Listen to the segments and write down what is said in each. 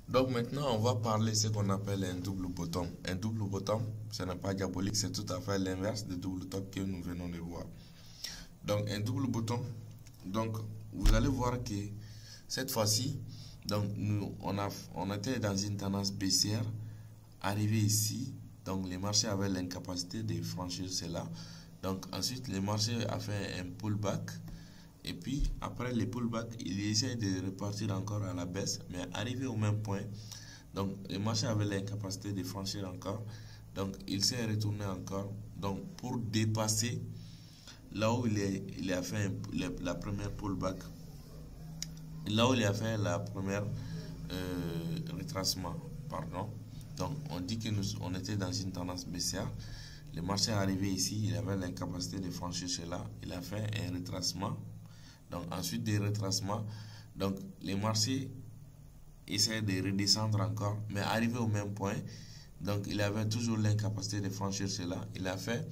Donc maintenant, on va parler de ce qu'on appelle un double bottom. Un double bottom, ce n'est pas diabolique, c'est tout à fait l'inverse du double top que nous venons de voir. Donc un double bottom, donc vous allez voir que cette fois-ci, donc on était dans une tendance baissière, arrivé ici, donc les marchés avaient l'incapacité de franchir cela. Donc ensuite, les marchés a fait un pullback. Et puis, après les pullbacks, il essaie de repartir encore à la baisse, mais arrivé au même point. Donc, le marché avait l'incapacité de franchir encore. Donc, il s'est retourné encore. Donc, pour dépasser là où il a fait la première pullback, là où il a fait la première retracement, pardon. Donc, on dit que on était dans une tendance baissière. Le marché est arrivé ici, il avait l'incapacité de franchir cela. Il a fait un retracement. Donc ensuite des retracements, donc les marchés essaient de redescendre encore, mais arrivé au même point, donc il avait toujours l'incapacité de franchir cela. Il a fait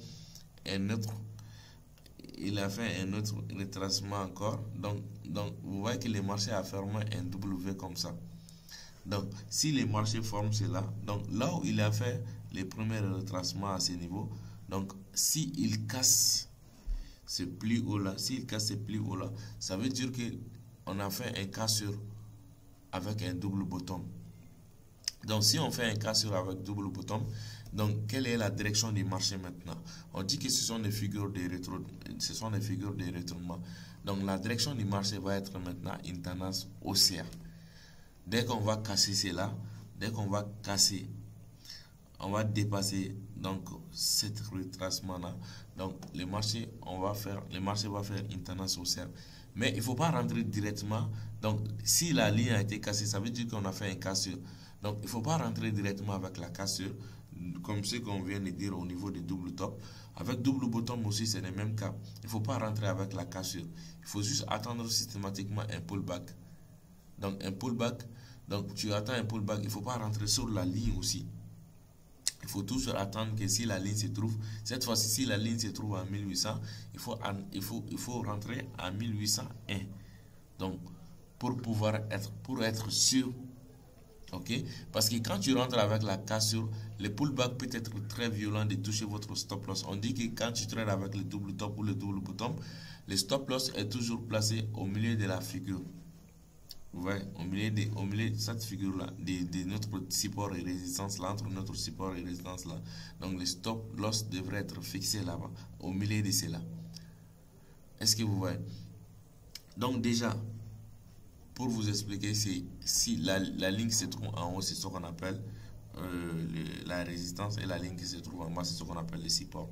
un autre retracement encore. Donc vous voyez que les marchés a formé un W comme ça. Donc si les marchés forment cela, donc là où il a fait les premiers retracements à ce niveau, donc si il casse ce pli haut là, s'il casse ce pli haut là, ça veut dire que on a fait un cassure avec un double bottom. Donc si on fait un cassure avec double bottom, donc quelle est la direction du marché maintenant? On dit que ce sont des figures de retournement. Donc la direction du marché va être maintenant une tendance haussière. Dès qu'on va casser cela, dès qu'on va casser, on va dépasser donc cet retracement là. Donc le marché va faire une tendance haussière, mais il faut pas rentrer directement. Donc si la ligne a été cassée, ça veut dire qu'on a fait un cassure. Donc il faut pas rentrer directement avec la cassure, comme ce qu'on vient de dire au niveau du double top. Avec double bottom aussi c'est le même cas. Il faut pas rentrer avec la cassure, il faut juste attendre systématiquement un pullback. Donc un pullback, donc tu attends un pullback, il faut pas rentrer sur la ligne aussi. Il faut toujours attendre que si la ligne se trouve, cette fois-ci, si la ligne se trouve à 1800, il faut rentrer à 1801. Donc, pour être sûr, ok? Parce que quand tu rentres avec la cassure, le pullback peut être très violent de toucher votre stop loss. On dit que quand tu trades avec le double top ou le double bottom, le stop loss est toujours placé au milieu de la figure. Ouais, au milieu de cette figure là, de notre support et résistance là, entre notre support et résistance là. Donc le stop loss devrait être fixé là-bas, au milieu de cela. Est-ce que vous voyez? Donc déjà, pour vous expliquer, si la ligne qui se trouve en haut, c'est ce qu'on appelle la résistance, et la ligne qui se trouve en bas, c'est ce qu'on appelle le support.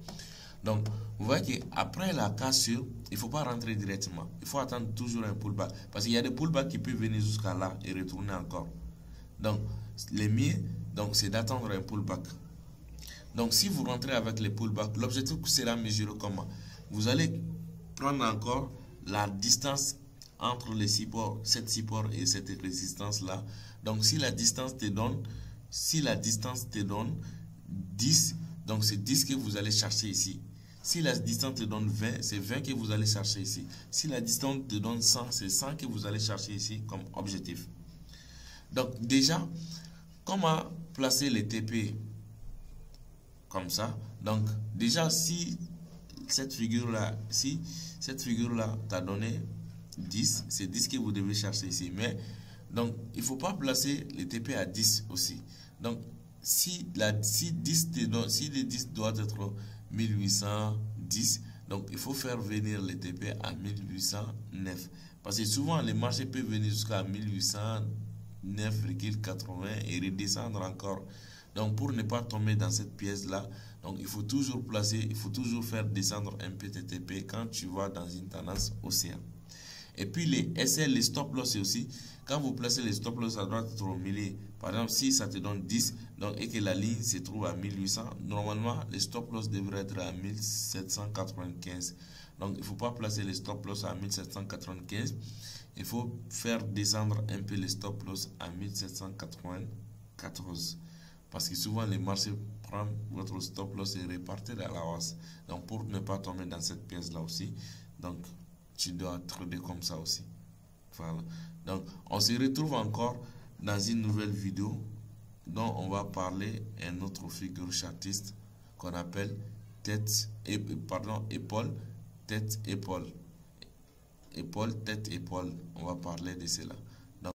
Donc, vous voyez qu'après la cassure, il ne faut pas rentrer directement. Il faut attendre toujours un pullback. Parce qu'il y a des pullbacks qui peuvent venir jusqu'à là et retourner encore. Donc, le mieux, c'est d'attendre un pullback. Donc, si vous rentrez avec les pullbacks, l'objectif sera mesuré comment? Vous allez prendre encore la distance entre les supports, cet support et cette résistance-là. Donc, si la distance te donne 10, donc c'est 10 que vous allez chercher ici. Si la distance te donne 20, c'est 20 que vous allez chercher ici. Si la distance te donne 100, c'est 100 que vous allez chercher ici comme objectif. Donc déjà, comment placer les TP comme ça? Donc déjà, si cette figure-là t'a donné 10, c'est 10 que vous devez chercher ici. Mais donc, il ne faut pas placer les TP à 10 aussi. Donc, si le 10 doit être 1810, donc il faut faire venir les TP à 1809. Parce que souvent, les marchés peuvent venir jusqu'à 1809,80 et redescendre encore. Donc, pour ne pas tomber dans cette pièce-là, donc il faut toujours faire descendre un petit TP quand tu vas dans une tendance haussière. Et puis les SL, les stop loss aussi, quand vous placez les stop loss, ça doit être au milieu. Par exemple, si ça te donne 10 donc, et que la ligne se trouve à 1800, normalement, les stop loss devraient être à 1795. Donc, il ne faut pas placer les stop loss à 1795. Il faut faire descendre un peu les stop loss à 1794. Parce que souvent, les marchés prennent votre stop loss et repartent à la hausse. Donc, pour ne pas tomber dans cette pièce-là aussi, donc, tu dois trader comme ça aussi. Voilà. Donc, on se retrouve encore dans une nouvelle vidéo dont on va parler un autre figure chartiste qu'on appelle épaule, tête, épaule. Épaule, tête, épaule. On va parler de cela.